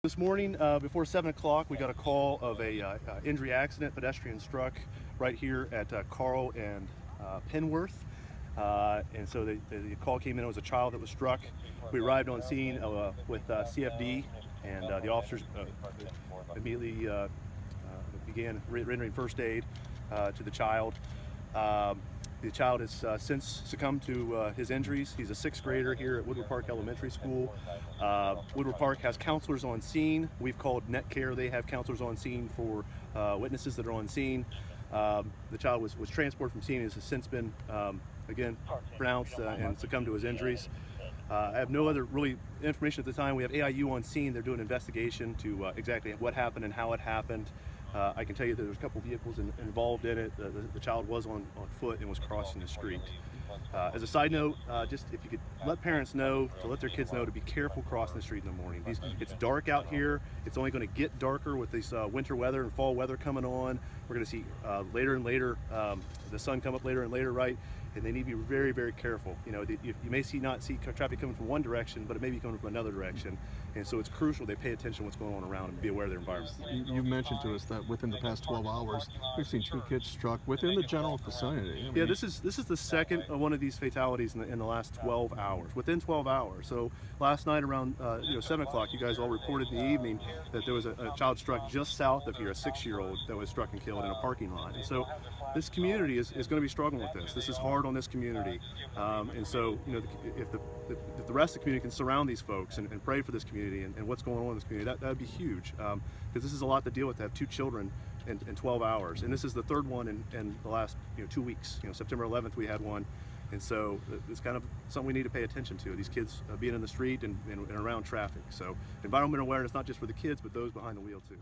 This morning, before 7 o'clock, we got a call of a injury accident. Pedestrian struck right here at Carl and Penworth. And so the call came in. It was a child that was struck. We arrived on scene with CFD, and the officers immediately began rendering first aid to the child. The child has since succumbed to his injuries. He's a sixth grader here at Woodward Park Elementary School. Woodward Park has counselors on scene. We've called Net Care. They have counselors on scene for witnesses that are on scene. The child was transported from scene and has since been, again, pronounced and succumbed to his injuries. I have no other really information at the time. We have AIU on scene. They're doing an investigation to exactly what happened and how it happened. I can tell you that there was a couple vehicles involved in it. The child was on foot and was crossing the street. As a side note, just if you could let parents know, to let their kids know to be careful crossing the street in the morning. It's dark out here. It's only going to get darker with this winter weather and fall weather coming on. We're going to see later and later the sun come up later and later, right? And they need to be very, very careful. You know, you may not see traffic coming from one direction, but it may be coming from another direction. And so it's crucial they pay attention to what's going on around and be aware of their environment. You mentioned to us that within the past 12 hours, we've seen 2 kids struck within the general vicinity. I mean, yeah, this is the second one of these fatalities in the last 12 hours, within 12 hours. So last night around 7 o'clock, you guys all reported in the evening that there was a child struck just south of here, a 6-year-old that was struck and killed in a parking lot. And so this community is going to be struggling with this. This is hard on this community. And so, you know, if the rest of the community can surround these folks and pray for this community and what's going on in this community, that would be huge. Because this is a lot to deal with, to have 2 children in 12 hours. And this is the third one in the last 2 weeks. September 11th we had one. And so it's kind of something we need to pay attention to, these kids being in the street and around traffic. So environmental awareness, not just for the kids, but those behind the wheel too.